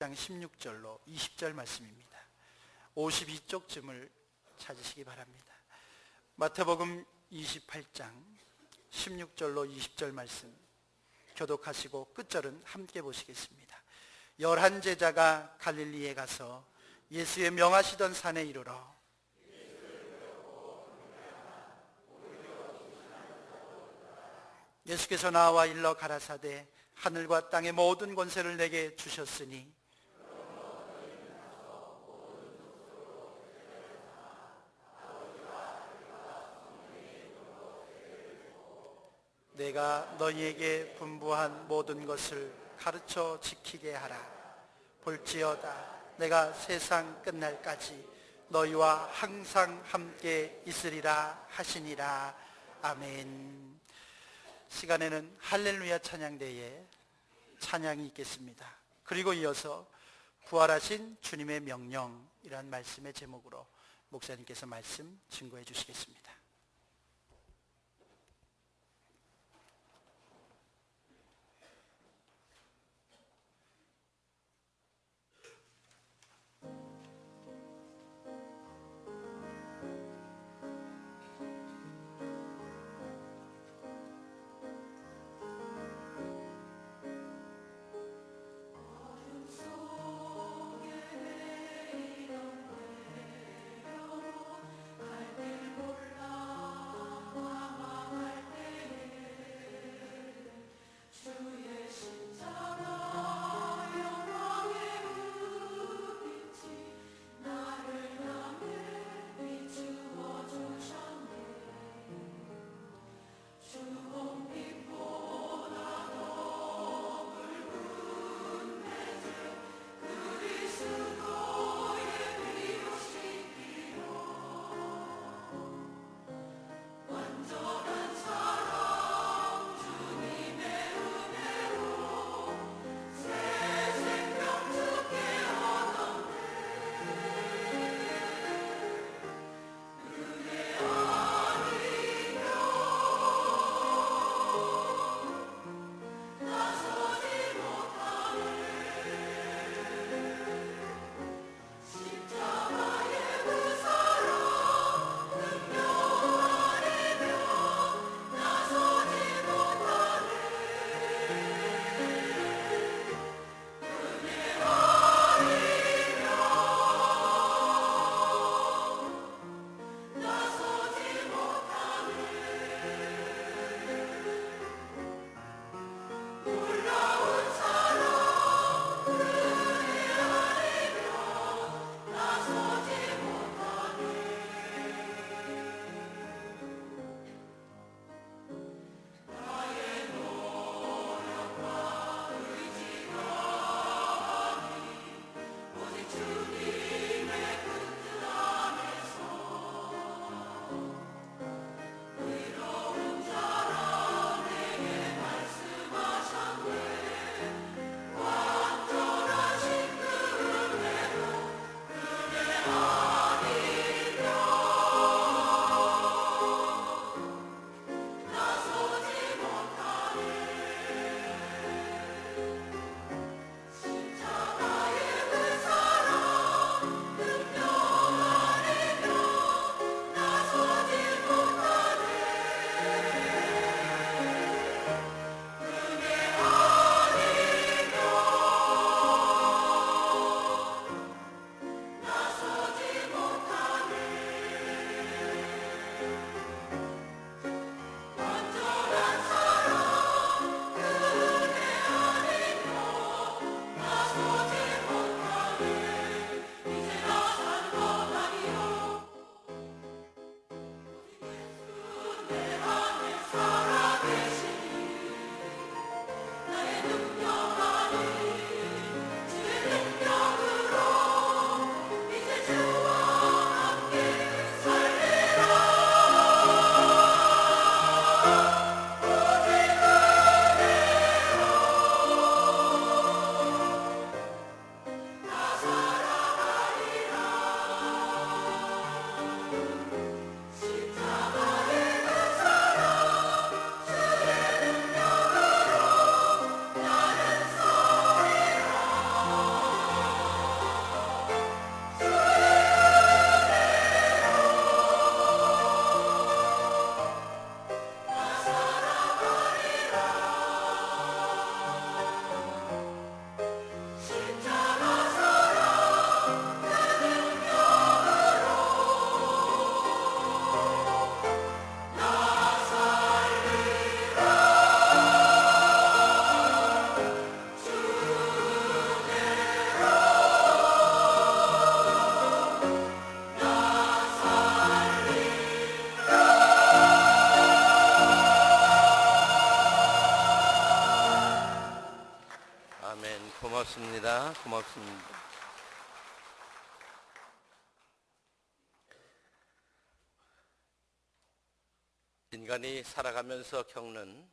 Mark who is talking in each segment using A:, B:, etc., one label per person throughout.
A: 16절로 20절 말씀입니다. 52쪽쯤을 찾으시기 바랍니다. 마태복음 28장 16절로 20절 말씀 교독하시고 끝절은 함께 보시겠습니다. 11 제자가 갈릴리에 가서 예수의 명하시던 산에 이르러 예수께서 나와 일러 가라사대 하늘과 땅의 모든 권세를 내게 주셨으니 내가 너희에게 분부한 모든 것을 가르쳐 지키게 하라. 볼지어다 내가 세상 끝날까지 너희와 항상 함께 있으리라 하시니라. 아멘. 시간에는 할렐루야 찬양대에 찬양이 있겠습니다. 그리고 이어서 부활하신 주님의 명령이란 말씀의 제목으로 목사님께서 말씀 증거해 주시겠습니다.
B: 몰라 없습니다. 인간이 살아가면서 겪는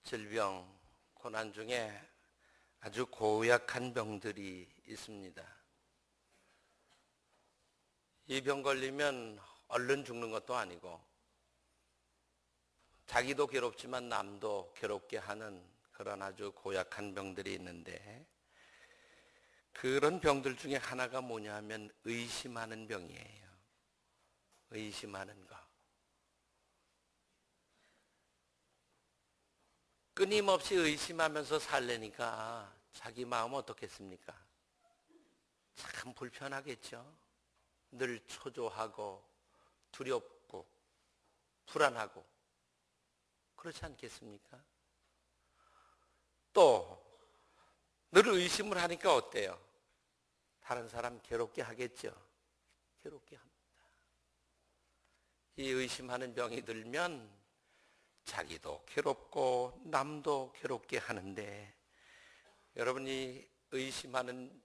B: 질병, 고난 중에 아주 고약한 병들이 있습니다. 이 병 걸리면 얼른 죽는 것도 아니고 자기도 괴롭지만 남도 괴롭게 하는 그런 아주 고약한 병들이 있는데, 그런 병들 중에 하나가 뭐냐 하면 의심하는 병이에요. 의심하는 거. 끊임없이 의심하면서 살려니까 자기 마음 어떻겠습니까? 참 불편하겠죠. 늘 초조하고 두렵고 불안하고 그렇지 않겠습니까? 또 늘 의심을 하니까 어때요? 다른 사람 괴롭게 하겠죠. 괴롭게 합니다. 이 의심하는 병이 들면 자기도 괴롭고 남도 괴롭게 하는데, 여러분이 의심하는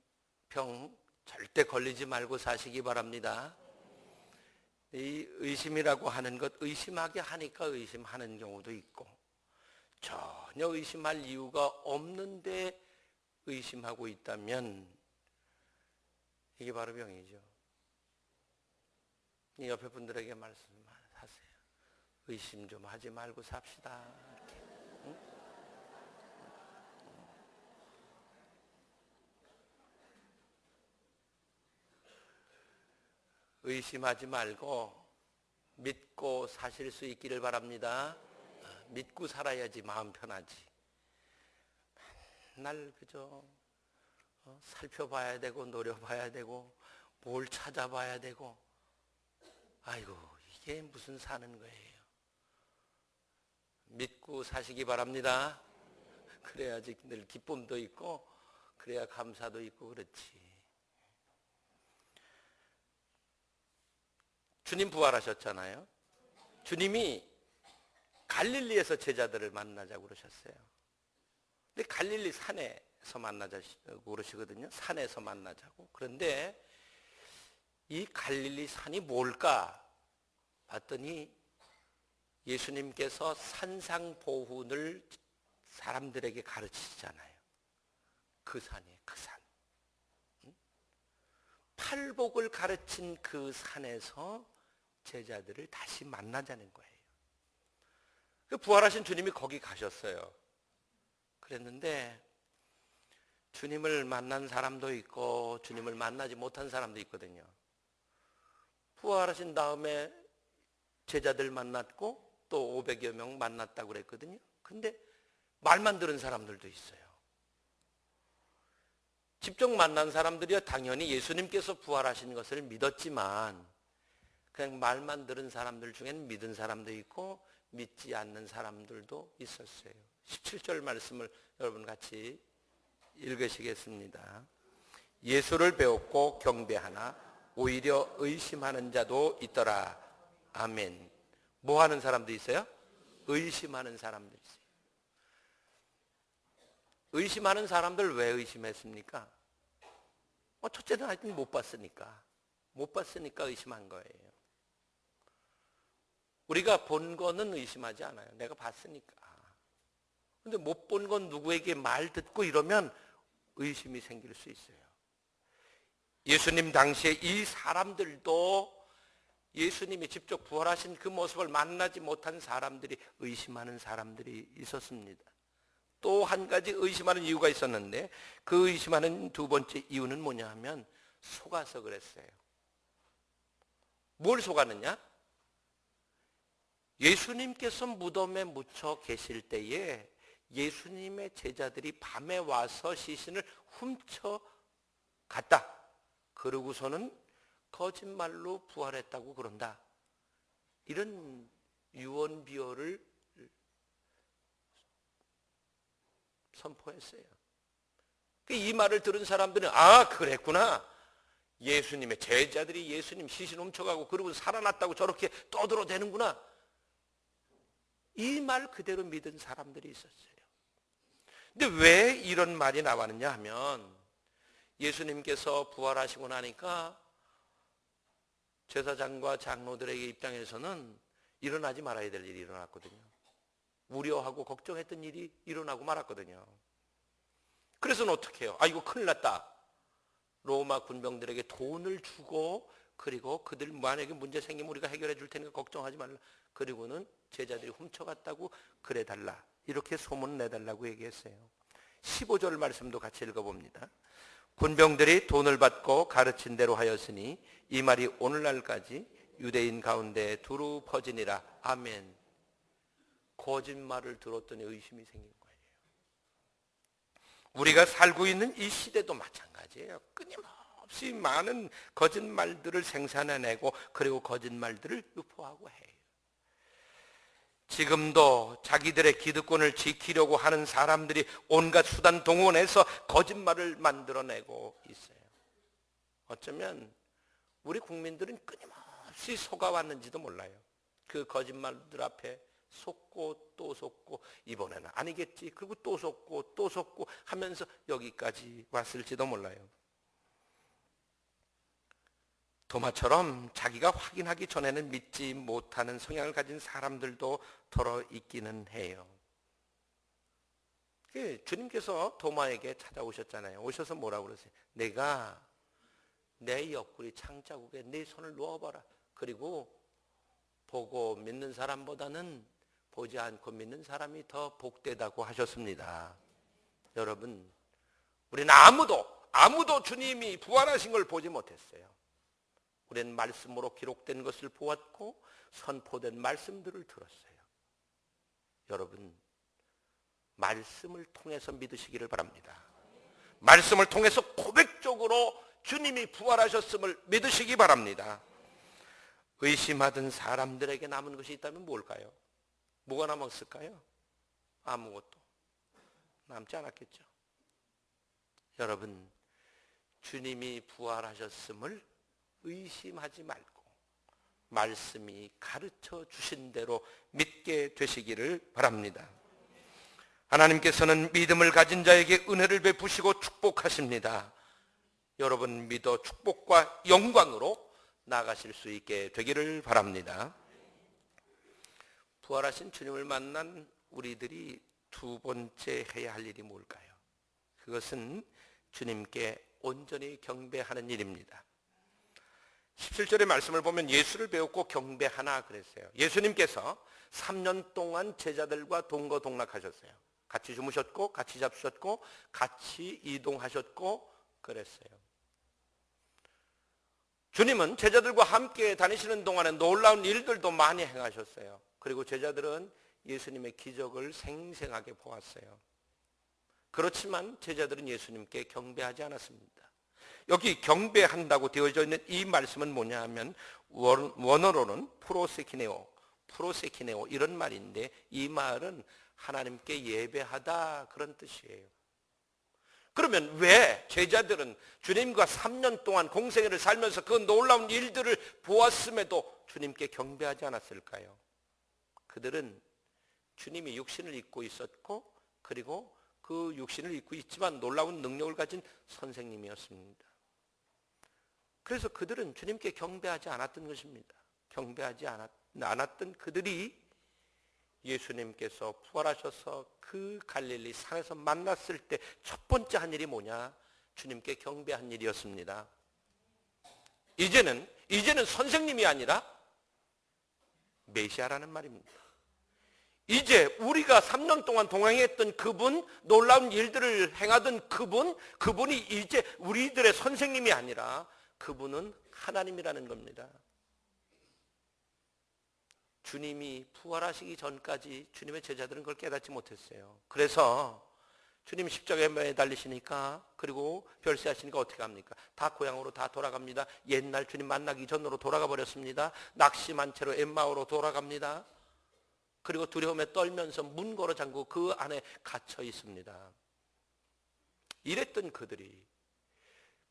B: 병 절대 걸리지 말고 사시기 바랍니다. 이 의심이라고 하는 것, 의심하게 하니까 의심하는 경우도 있고, 전혀 의심할 이유가 없는데 의심하고 있다면 이게 바로 병이죠. 이 옆에 분들에게 말씀하세요. 의심 좀 하지 말고 삽시다. 응? 의심하지 말고 믿고 사실 수 있기를 바랍니다. 믿고 살아야지 마음 편하지. 맨날 그저 살펴봐야 되고 노려봐야 되고 뭘 찾아봐야 되고, 아이고 이게 무슨 사는 거예요. 믿고 사시기 바랍니다. 그래야지 늘 기쁨도 있고 그래야 감사도 있고 그렇지. 주님 부활하셨잖아요. 주님이 갈릴리에서 제자들을 만나자고 그러셨어요. 근데 갈릴리 산에서 만나자고 그러시거든요. 산에서 만나자고. 그런데 이 갈릴리 산이 뭘까 봤더니 예수님께서 산상보훈을 사람들에게 가르치시잖아요. 그 산이에요. 그 산. 팔복을 가르친 그 산에서 제자들을 다시 만나자는 거예요. 부활하신 주님이 거기 가셨어요. 그랬는데 주님을 만난 사람도 있고 주님을 만나지 못한 사람도 있거든요. 부활하신 다음에 제자들 만났고 또 500여 명 만났다고 그랬거든요. 근데 말만 들은 사람들도 있어요. 직접 만난 사람들이야 당연히 예수님께서 부활하신 것을 믿었지만, 그냥 말만 들은 사람들 중에는 믿은 사람도 있고 믿지 않는 사람들도 있었어요. 17절 말씀을 여러분 같이 읽으시겠습니다. 예수를 배웠고 경배하나 오히려 의심하는 자도 있더라. 아멘. 뭐 하는 사람도 있어요? 의심하는 사람도 있어요. 의심하는 사람들 왜 의심했습니까? 첫째는 하여튼 못 봤으니까. 못 봤으니까 의심한 거예요. 우리가 본 거는 의심하지 않아요. 내가 봤으니까. 근데 못 본 건 누구에게 말 듣고 이러면 의심이 생길 수 있어요. 예수님 당시에 이 사람들도 예수님이 직접 부활하신 그 모습을 만나지 못한 사람들이 의심하는 사람들이 있었습니다. 또 한 가지 의심하는 이유가 있었는데, 그 의심하는 두 번째 이유는 뭐냐 하면 속아서 그랬어요. 뭘 속았느냐? 예수님께서 무덤에 묻혀 계실 때에 예수님의 제자들이 밤에 와서 시신을 훔쳐갔다. 그러고서는 거짓말로 부활했다고 그런다. 이런 유언비어를 선포했어요. 이 말을 들은 사람들은 아 그랬구나. 예수님의 제자들이 예수님 시신 훔쳐가고 그러고 살아났다고 저렇게 떠들어대는구나. 이 말 그대로 믿은 사람들이 있었어요. 근데 왜 이런 말이 나왔느냐 하면 예수님께서 부활하시고 나니까 제사장과 장로들에게 입장에서는 일어나지 말아야 될 일이 일어났거든요. 우려하고 걱정했던 일이 일어나고 말았거든요. 그래서는 어떻게 해요? 이거 큰일 났다. 로마 군병들에게 돈을 주고, 그리고 그들 만약에 문제 생기면 우리가 해결해 줄 테니까 걱정하지 말라. 그리고는 제자들이 훔쳐갔다고 그래 달라. 이렇게 소문 내달라고 얘기했어요. 15절 말씀도 같이 읽어봅니다. 군병들이 돈을 받고 가르친 대로 하였으니 이 말이 오늘날까지 유대인 가운데 두루 퍼지니라. 아멘. 거짓말을 들었더니 의심이 생긴 거예요. 우리가 살고 있는 이 시대도 마찬가지예요. 끊임없이 많은 거짓말들을 생산해내고, 그리고 거짓말들을 유포하고 해요. 지금도 자기들의 기득권을 지키려고 하는 사람들이 온갖 수단 동원해서 거짓말을 만들어내고 있어요. 어쩌면 우리 국민들은 끊임없이 속아왔는지도 몰라요. 그 거짓말들 앞에 속고 또 속고, 이번에는 아니겠지, 그리고 또 속고 또 속고 하면서 여기까지 왔을지도 몰라요. 도마처럼 자기가 확인하기 전에는 믿지 못하는 성향을 가진 사람들도 더러 있기는 해요. 주님께서 도마에게 찾아오셨잖아요. 오셔서 뭐라고 그러세요? 내가 내 옆구리 창자국에 네 손을 놓아봐라. 그리고 보고 믿는 사람보다는 보지 않고 믿는 사람이 더 복되다고 하셨습니다. 여러분, 우리는 아무도 주님이 부활하신 걸 보지 못했어요. 우리는 말씀으로 기록된 것을 보았고 선포된 말씀들을 들었어요. 여러분, 말씀을 통해서 믿으시기를 바랍니다. 말씀을 통해서 고백적으로 주님이 부활하셨음을 믿으시기 바랍니다. 의심하던 사람들에게 남은 것이 있다면 뭘까요? 뭐가 남았을까요? 아무것도 남지 않았겠죠. 여러분, 주님이 부활하셨음을 의심하지 말고 말씀이 가르쳐 주신 대로 믿게 되시기를 바랍니다. 하나님께서는 믿음을 가진 자에게 은혜를 베푸시고 축복하십니다. 여러분, 믿어 축복과 영광으로 나가실 수 있게 되기를 바랍니다. 부활하신 주님을 만난 우리들이 두 번째 해야 할 일이 뭘까요? 그것은 주님께 온전히 경배하는 일입니다. 17절의 말씀을 보면 예수를 배웠고 경배하나 그랬어요. 예수님께서 3년 동안 제자들과 동거동락하셨어요. 같이 주무셨고 같이 잡수셨고 같이 이동하셨고 그랬어요. 주님은 제자들과 함께 다니시는 동안에 놀라운 일들도 많이 행하셨어요. 그리고 제자들은 예수님의 기적을 생생하게 보았어요. 그렇지만 제자들은 예수님께 경배하지 않았습니다. 여기 경배한다고 되어져 있는 이 말씀은 뭐냐 하면 원어로는 프로세키네오 이런 말인데, 이 말은 하나님께 예배하다 그런 뜻이에요. 그러면 왜 제자들은 주님과 3년 동안 공생애를 살면서 그 놀라운 일들을 보았음에도 주님께 경배하지 않았을까요? 그들은 주님이 육신을 입고 있었고, 그리고 그 육신을 입고 있지만 놀라운 능력을 가진 선생님이었습니다. 그래서 그들은 주님께 경배하지 않았던 것입니다. 경배하지 않았던 그들이 예수님께서 부활하셔서 그 갈릴리 산에서 만났을 때 첫 번째 한 일이 뭐냐? 주님께 경배한 일이었습니다. 이제는 선생님이 아니라 메시아라는 말입니다. 이제 우리가 3년 동안 동행했던 그분, 놀라운 일들을 행하던 그분이 이제 우리들의 선생님이 아니라 그분은 하나님이라는 겁니다. 주님이 부활하시기 전까지 주님의 제자들은 그걸 깨닫지 못했어요. 그래서 주님 십자가에 매달리시니까, 그리고 별세하시니까 어떻게 합니까? 다 고향으로 다 돌아갑니다. 옛날 주님 만나기 전으로 돌아가 버렸습니다. 낙심한 채로 엠마오로 돌아갑니다. 그리고 두려움에 떨면서 문 걸어 잠그고 그 안에 갇혀 있습니다. 이랬던 그들이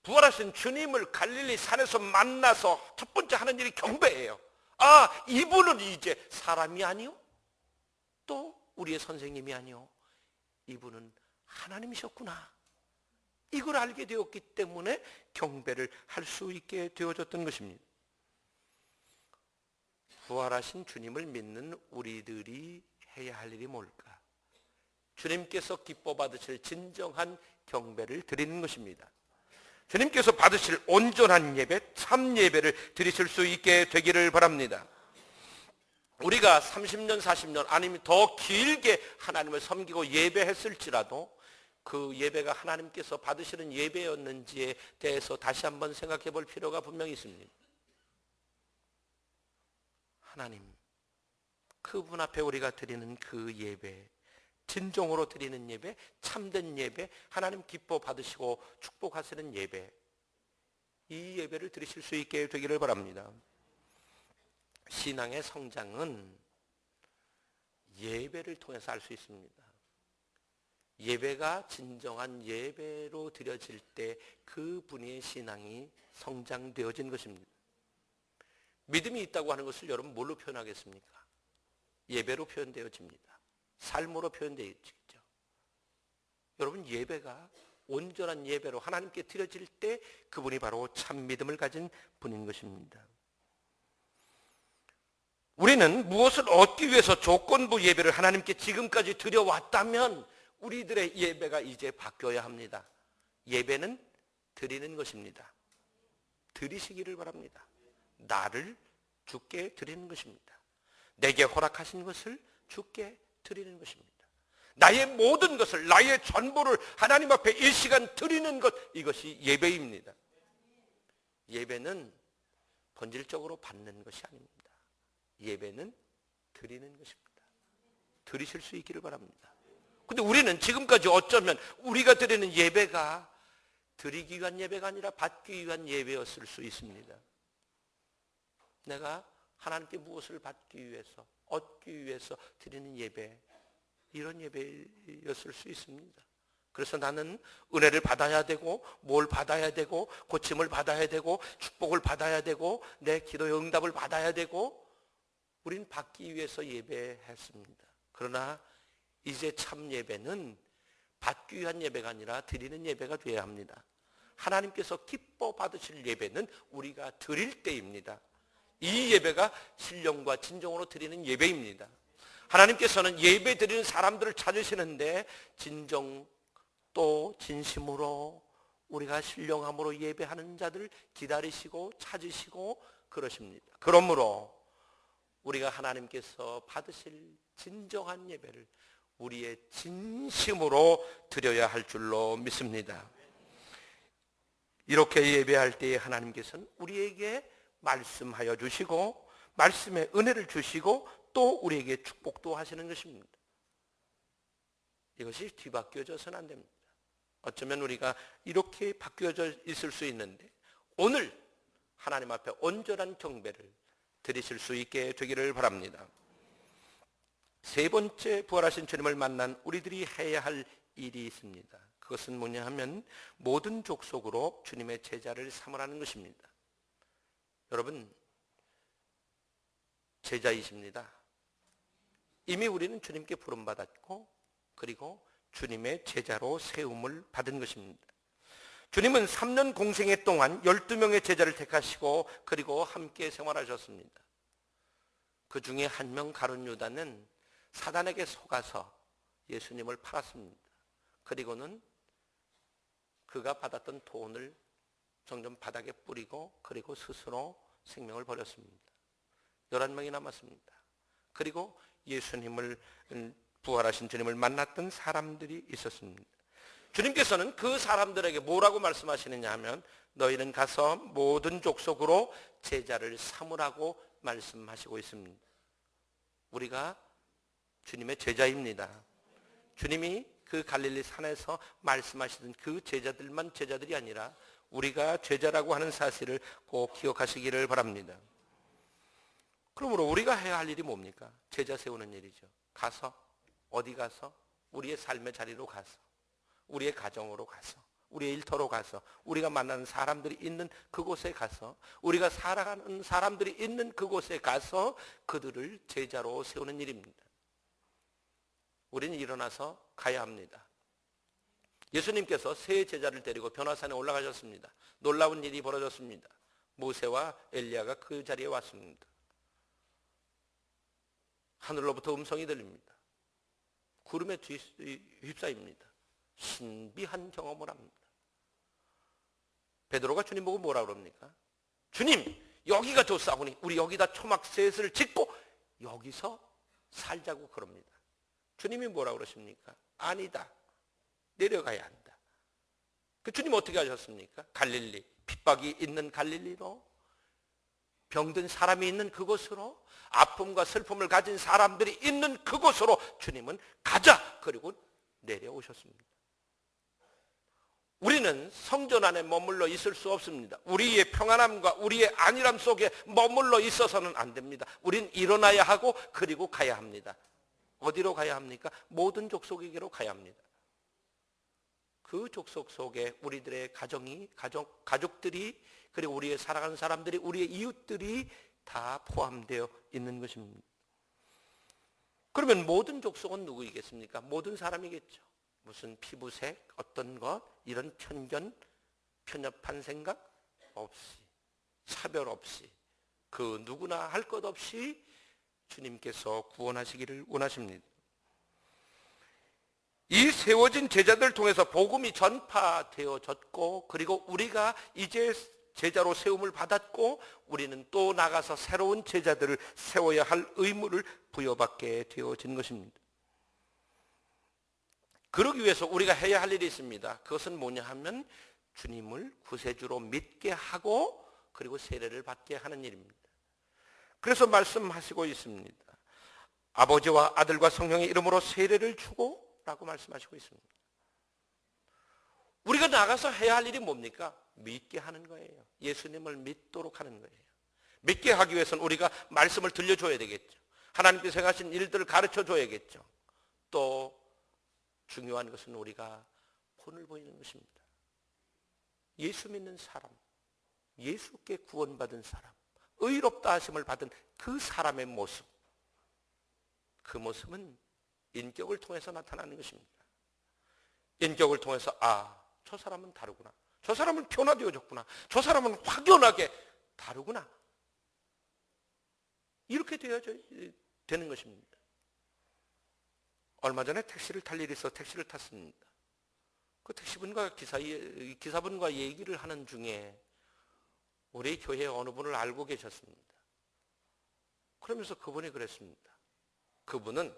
B: 부활하신 주님을 갈릴리 산에서 만나서 첫 번째 하는 일이 경배예요. 아, 이분은 이제 사람이 아니요, 또 우리의 선생님이 아니요, 이분은 하나님이셨구나. 이걸 알게 되었기 때문에 경배를 할 수 있게 되어졌던 것입니다. 부활하신 주님을 믿는 우리들이 해야 할 일이 뭘까? 주님께서 기뻐 받으실 진정한 경배를 드리는 것입니다. 주님께서 받으실 온전한 예배, 참 예배를 드리실 수 있게 되기를 바랍니다. 우리가 30년, 40년 아니면 더 길게 하나님을 섬기고 예배했을지라도 그 예배가 하나님께서 받으시는 예배였는지에 대해서 다시 한번 생각해 볼 필요가 분명히 있습니다. 하나님, 그분 앞에 우리가 드리는 그 예배, 진정으로 드리는 예배, 참된 예배, 하나님 기뻐 받으시고 축복하시는 예배, 이 예배를 드리실 수 있게 되기를 바랍니다. 신앙의 성장은 예배를 통해서 할 수 있습니다. 예배가 진정한 예배로 드려질 때 그분의 신앙이 성장되어진 것입니다. 믿음이 있다고 하는 것을 여러분 뭘로 표현하겠습니까? 예배로 표현되어집니다. 삶으로 표현되어지죠. 여러분, 예배가 온전한 예배로 하나님께 드려질 때 그분이 바로 참 믿음을 가진 분인 것입니다. 우리는 무엇을 얻기 위해서 조건부 예배를 하나님께 지금까지 드려왔다면 우리들의 예배가 이제 바뀌어야 합니다. 예배는 드리는 것입니다. 드리시기를 바랍니다. 나를 주께 드리는 것입니다. 내게 허락하신 것을 주께 드리는 것입니다. 나의 모든 것을, 나의 전부를 하나님 앞에 이 시간 드리는 것, 이것이 예배입니다. 예배는 본질적으로 받는 것이 아닙니다. 예배는 드리는 것입니다. 드리실 수 있기를 바랍니다. 근데 우리는 지금까지 어쩌면 우리가 드리는 예배가 드리기 위한 예배가 아니라 받기 위한 예배였을 수 있습니다. 내가 하나님께 무엇을 받기 위해서, 얻기 위해서 드리는 예배, 이런 예배였을 수 있습니다. 그래서 나는 은혜를 받아야 되고, 뭘 받아야 되고, 고침을 받아야 되고, 축복을 받아야 되고, 내 기도의 응답을 받아야 되고, 우린 받기 위해서 예배했습니다. 그러나 이제 참 예배는 받기 위한 예배가 아니라 드리는 예배가 되어야 합니다. 하나님께서 기뻐 받으실 예배는 우리가 드릴 때입니다. 이 예배가 신령과 진정으로 드리는 예배입니다. 하나님께서는 예배 드리는 사람들을 찾으시는데 진정 또 진심으로 우리가 신령함으로 예배하는 자들을 기다리시고 찾으시고 그러십니다. 그러므로 우리가 하나님께서 받으실 진정한 예배를 우리의 진심으로 드려야 할 줄로 믿습니다. 이렇게 예배할 때에 하나님께서는 우리에게 말씀하여 주시고 말씀의 은혜를 주시고 또 우리에게 축복도 하시는 것입니다. 이것이 뒤바뀌어져서는 안 됩니다. 어쩌면 우리가 이렇게 바뀌어져 있을 수 있는데 오늘 하나님 앞에 온전한 경배를 드리실 수 있게 되기를 바랍니다. 세 번째, 부활하신 주님을 만난 우리들이 해야 할 일이 있습니다. 그것은 뭐냐 하면 모든 족속으로 주님의 제자를 삼으라는 것입니다. 여러분, 제자이십니다. 이미 우리는 주님께 부름받았고 그리고 주님의 제자로 세움을 받은 것입니다. 주님은 3년 공생애 동안 12명의 제자를 택하시고 그리고 함께 생활하셨습니다. 그 중에 한 명 가룟 유다는 사단에게 속아서 예수님을 팔았습니다. 그리고는 그가 받았던 돈을 점점 바닥에 뿌리고 그리고 스스로 생명을 버렸습니다. 11명이 남았습니다. 그리고 예수님을 부활하신 주님을 만났던 사람들이 있었습니다. 주님께서는 그 사람들에게 뭐라고 말씀하시느냐 하면 너희는 가서 모든 족속으로 제자를 삼으라고 말씀하시고 있습니다. 우리가 주님의 제자입니다. 주님이 그 갈릴리 산에서 말씀하시던 그 제자들만 제자들이 아니라 우리가 제자라고 하는 사실을 꼭 기억하시기를 바랍니다. 그러므로 우리가 해야 할 일이 뭡니까? 제자 세우는 일이죠. 가서, 어디 가서? 우리의 삶의 자리로 가서, 우리의 가정으로 가서, 우리의 일터로 가서, 우리가 만나는 사람들이 있는 그곳에 가서, 우리가 살아가는 사람들이 있는 그곳에 가서 그들을 제자로 세우는 일입니다. 우리는 일어나서 가야 합니다. 예수님께서 세 제자를 데리고 변화산에 올라가셨습니다. 놀라운 일이 벌어졌습니다. 모세와 엘리야가 그 자리에 왔습니다. 하늘로부터 음성이 들립니다. 구름에 휩싸입니다. 신비한 경험을 합니다. 베드로가 주님 보고 뭐라 그럽니까? 주님, 여기가 좋사오니 우리 여기다 초막셋을 짓고 여기서 살자고 그럽니다. 주님이 뭐라 그러십니까? 아니다. 내려가야 한다. 그 주님 어떻게 하셨습니까? 갈릴리, 핍박이 있는 갈릴리로, 병든 사람이 있는 그곳으로, 아픔과 슬픔을 가진 사람들이 있는 그곳으로 주님은 가자! 그리고 내려오셨습니다. 우리는 성전 안에 머물러 있을 수 없습니다. 우리의 평안함과 우리의 안일함 속에 머물러 있어서는 안 됩니다. 우린 일어나야 하고 그리고 가야 합니다. 어디로 가야 합니까? 모든 족속에게로 가야 합니다. 그 족속 속에 우리들의 가족들이, 그리고 우리의 사랑하는 사람들이, 우리의 이웃들이 다 포함되어 있는 것입니다. 그러면 모든 족속은 누구이겠습니까? 모든 사람이겠죠. 무슨 피부색, 어떤 것, 이런 편견, 편협한 생각 없이, 차별 없이, 그 누구나 할 것 없이 주님께서 구원하시기를 원하십니다. 이 세워진 제자들을 통해서 복음이 전파되어졌고, 그리고 우리가 이제 제자로 세움을 받았고, 우리는 또 나가서 새로운 제자들을 세워야 할 의무를 부여받게 되어진 것입니다. 그러기 위해서 우리가 해야 할 일이 있습니다. 그것은 뭐냐 하면 주님을 구세주로 믿게 하고 그리고 세례를 받게 하는 일입니다. 그래서 말씀하시고 있습니다. 아버지와 아들과 성령의 이름으로 세례를 주고 라고 말씀하시고 있습니다. 우리가 나가서 해야 할 일이 뭡니까? 믿게 하는 거예요. 예수님을 믿도록 하는 거예요. 믿게 하기 위해서는 우리가 말씀을 들려줘야 되겠죠. 하나님께서 행하신 일들을 가르쳐 줘야겠죠. 또 중요한 것은 우리가 본을 보이는 것입니다. 예수 믿는 사람, 예수께 구원받은 사람, 의롭다 하심을 받은 그 사람의 모습, 그 모습은 인격을 통해서 나타나는 것입니다. 인격을 통해서 저 사람은 다르구나. 저 사람은 변화되어졌구나. 저 사람은 확연하게 다르구나. 이렇게 되는 것입니다. 얼마 전에 택시를 탈 일이 있어 택시를 탔습니다. 그 택시분과 기사분과 얘기를 하는 중에 우리 교회 어느 분을 알고 계셨습니다. 그러면서 그분이 그랬습니다. 그분은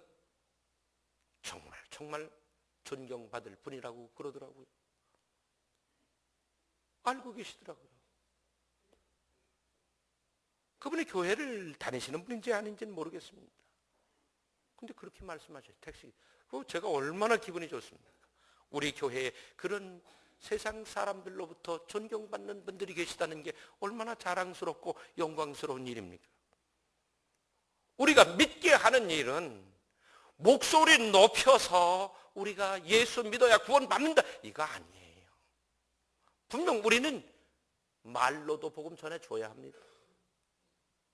B: 정말 존경받을 분이라고 그러더라고요. 알고 계시더라고요. 그분이 교회를 다니시는 분인지 아닌지는 모르겠습니다. 근데 그렇게 말씀하셔요. 택시. 제가 얼마나 기분이 좋습니까? 우리 교회에 그런 세상 사람들로부터 존경받는 분들이 계시다는 게 얼마나 자랑스럽고 영광스러운 일입니까? 우리가 믿게 하는 일은 목소리 높여서 우리가 예수 믿어야 구원받는다, 이거 아니에요. 분명 우리는 말로도 복음 전해줘야 합니다.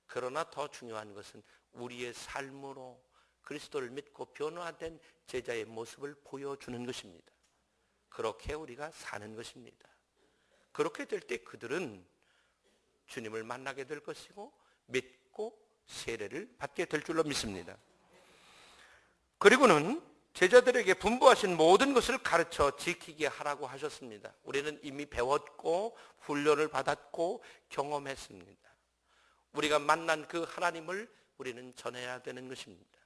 B: 그러나 더 중요한 것은 우리의 삶으로 그리스도를 믿고 변화된 제자의 모습을 보여주는 것입니다. 그렇게 우리가 사는 것입니다. 그렇게 될 때 그들은 주님을 만나게 될 것이고 믿고 세례를 받게 될 줄로 믿습니다. 그리고는 제자들에게 분부하신 모든 것을 가르쳐 지키게 하라고 하셨습니다. 우리는 이미 배웠고 훈련을 받았고 경험했습니다. 우리가 만난 그 하나님을 우리는 전해야 되는 것입니다.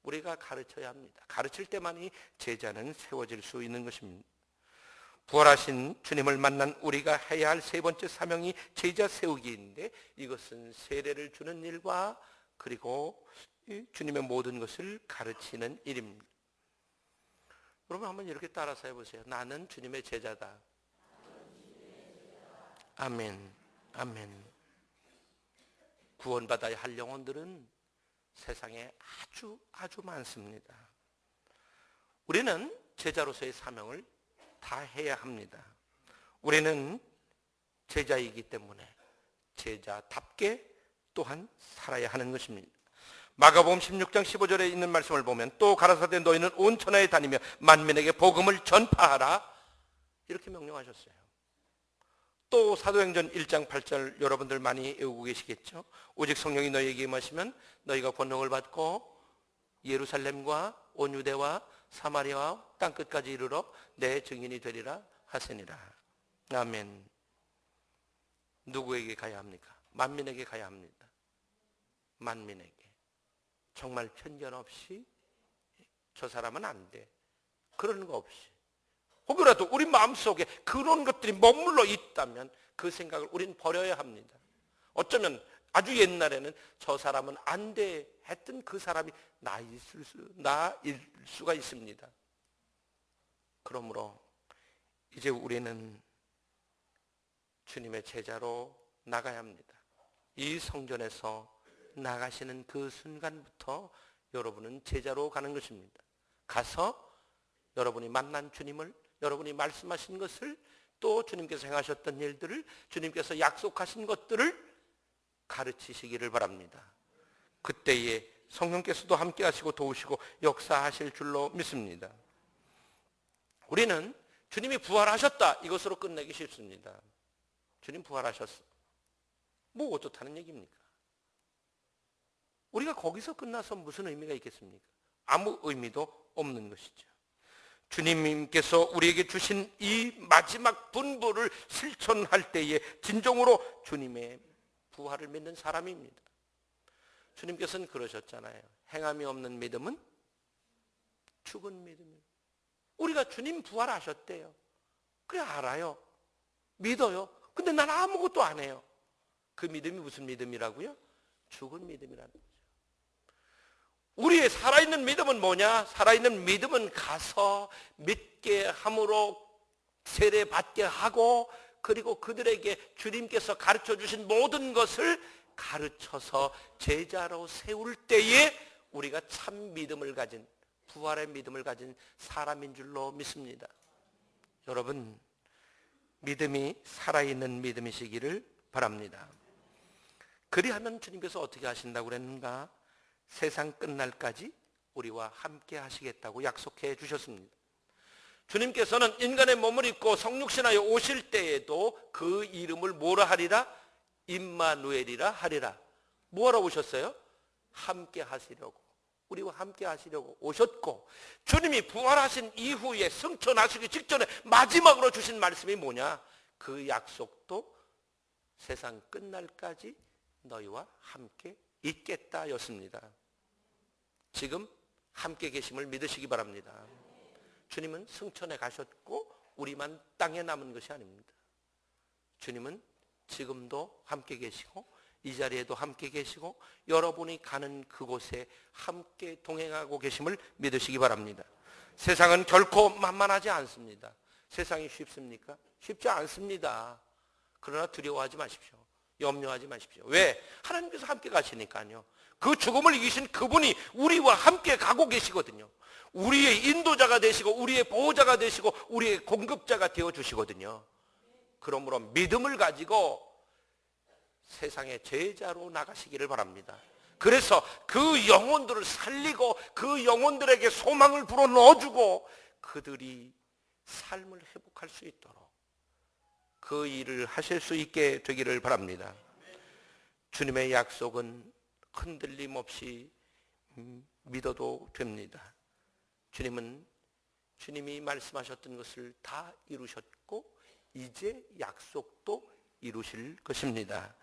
B: 우리가 가르쳐야 합니다. 가르칠 때만이 제자는 세워질 수 있는 것입니다. 부활하신 주님을 만난 우리가 해야 할 세 번째 사명이 제자 세우기인데, 이것은 세례를 주는 일과 그리고 주님의 모든 것을 가르치는 일입니다. 여러분 한번 이렇게 따라서 해보세요. 나는 주님의 제자다. 아멘. 아멘. 구원받아야 할 영혼들은 세상에 아주 많습니다. 우리는 제자로서의 사명을 다 해야 합니다. 우리는 제자이기 때문에 제자답게 또한 살아야 하는 것입니다. 마가복음 16장 15절에 있는 말씀을 보면 또 가라사대 너희는 온 천하에 다니며 만민에게 복음을 전파하라. 이렇게 명령하셨어요. 또 사도행전 1장 8절 여러분들 많이 외우고 계시겠죠? 오직 성령이 너희에게 임하시면 너희가 권능을 받고 예루살렘과 온 유대와 사마리아와 땅끝까지 이르러 내 증인이 되리라 하시니라. 아멘. 누구에게 가야 합니까? 만민에게 가야 합니다. 만민에게. 정말 편견 없이 저 사람은 안 돼. 그런 거 없이. 혹여라도 우리 마음속에 그런 것들이 머물러 있다면 그 생각을 우리는 버려야 합니다. 어쩌면 아주 옛날에는 저 사람은 안 돼 했던 그 사람이 나일 수가 있습니다. 그러므로 이제 우리는 주님의 제자로 나가야 합니다. 이 성전에서 나가시는 그 순간부터 여러분은 제자로 가는 것입니다. 가서 여러분이 만난 주님을, 여러분이 말씀하신 것을, 또 주님께서 행하셨던 일들을, 주님께서 약속하신 것들을 가르치시기를 바랍니다. 그때에 성령께서도 함께 하시고 도우시고 역사하실 줄로 믿습니다. 우리는 주님이 부활하셨다 이것으로 끝내기 쉽습니다. 주님 부활하셨어. 뭐 어떻다는 얘기입니까? 우리가 거기서 끝나서 무슨 의미가 있겠습니까? 아무 의미도 없는 것이죠. 주님께서 우리에게 주신 이 마지막 분부를 실천할 때에 진정으로 주님의 부활을 믿는 사람입니다. 주님께서는 그러셨잖아요. 행함이 없는 믿음은 죽은 믿음이에요. 우리가 주님 부활하셨대요. 그래 알아요. 믿어요. 근데 난 아무것도 안 해요. 그 믿음이 무슨 믿음이라고요? 죽은 믿음이라는 거죠. 우리의 살아있는 믿음은 뭐냐? 살아있는 믿음은 가서 믿게 함으로 세례받게 하고, 그리고 그들에게 주님께서 가르쳐 주신 모든 것을 가르쳐서 제자로 세울 때에 우리가 참 믿음을 가진, 부활의 믿음을 가진 사람인 줄로 믿습니다. 여러분, 믿음이 살아있는 믿음이시기를 바랍니다. 그리하면 주님께서 어떻게 하신다고 그랬는가? 세상 끝날까지 우리와 함께 하시겠다고 약속해 주셨습니다. 주님께서는 인간의 몸을 입고 성육신하여 오실 때에도 그 이름을 뭐라 하리라? 임마누엘이라 하리라. 뭐하러 오셨어요? 함께 하시려고, 우리와 함께 하시려고 오셨고, 주님이 부활하신 이후에 승천하시기 직전에 마지막으로 주신 말씀이 뭐냐? 그 약속도 세상 끝날까지 너희와 함께 있겠다였습니다. 지금 함께 계심을 믿으시기 바랍니다. 주님은 승천에 가셨고 우리만 땅에 남은 것이 아닙니다. 주님은 지금도 함께 계시고 이 자리에도 함께 계시고 여러분이 가는 그곳에 함께 동행하고 계심을 믿으시기 바랍니다. 세상은 결코 만만하지 않습니다. 세상이 쉽습니까? 쉽지 않습니다. 그러나 두려워하지 마십시오. 염려하지 마십시오. 왜? 하나님께서 함께 가시니까요. 그 죽음을 이기신 그분이 우리와 함께 가고 계시거든요. 우리의 인도자가 되시고 우리의 보호자가 되시고 우리의 공급자가 되어주시거든요. 그러므로 믿음을 가지고 세상의 제자로 나가시기를 바랍니다. 그래서 그 영혼들을 살리고 그 영혼들에게 소망을 불어넣어주고 그들이 삶을 회복할 수 있도록 그 일을 하실 수 있게 되기를 바랍니다. 주님의 약속은 흔들림 없이 믿어도 됩니다. 주님은 주님이 말씀하셨던 것을 다 이루셨고 이제 약속도 이루실 것입니다.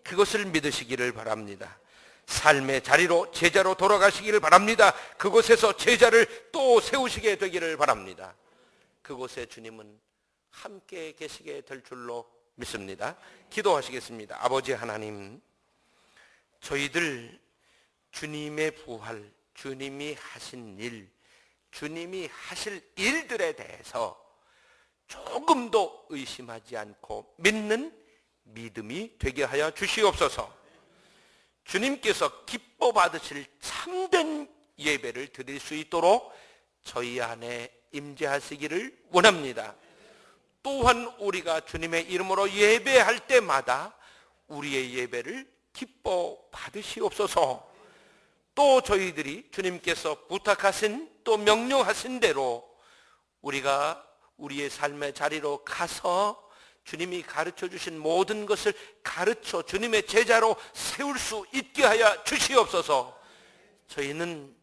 B: 그것을 믿으시기를 바랍니다. 삶의 자리로 제자로 돌아가시기를 바랍니다. 그곳에서 제자를 또 세우시게 되기를 바랍니다. 그곳에 주님은 함께 계시게 될 줄로 믿습니다. 기도하시겠습니다. 아버지 하나님, 저희들 주님의 부활, 주님이 하신 일, 주님이 하실 일들에 대해서 조금도 의심하지 않고 믿는 믿음이 되게 하여 주시옵소서. 주님께서 기뻐 받으실 참된 예배를 드릴 수 있도록 저희 안에 임재하시기를 원합니다. 또한 우리가 주님의 이름으로 예배할 때마다 우리의 예배를 기뻐 받으시옵소서. 또 저희들이 주님께서 부탁하신 또 명령하신 대로 우리가 우리의 삶의 자리로 가서 주님이 가르쳐 주신 모든 것을 가르쳐 주님의 제자로 세울 수 있게 하여 주시옵소서. 저희는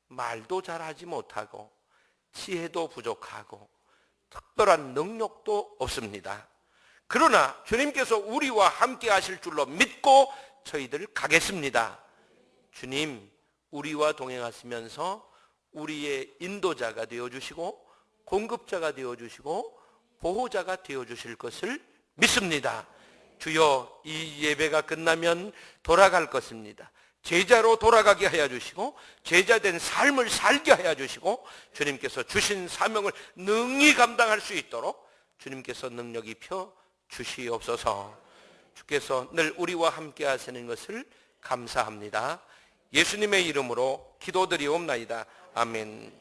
B: 말도 잘하지 못하고 지혜도 부족하고 특별한 능력도 없습니다. 그러나 주님께서 우리와 함께 하실 줄로 믿고 저희들 가겠습니다. 주님, 우리와 동행하시면서 우리의 인도자가 되어주시고 공급자가 되어주시고 보호자가 되어주실 것을 믿습니다. 주여, 이 예배가 끝나면 돌아갈 것입니다. 제자로 돌아가게 하여 주시고 제자된 삶을 살게 하여 주시고 주님께서 주신 사명을 능히 감당할 수 있도록 주님께서 능력 입혀 주시옵소서. 주께서 늘 우리와 함께 하시는 것을 감사합니다. 예수님의 이름으로 기도드리옵나이다. 아멘.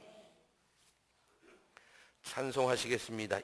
B: 찬송하시겠습니다.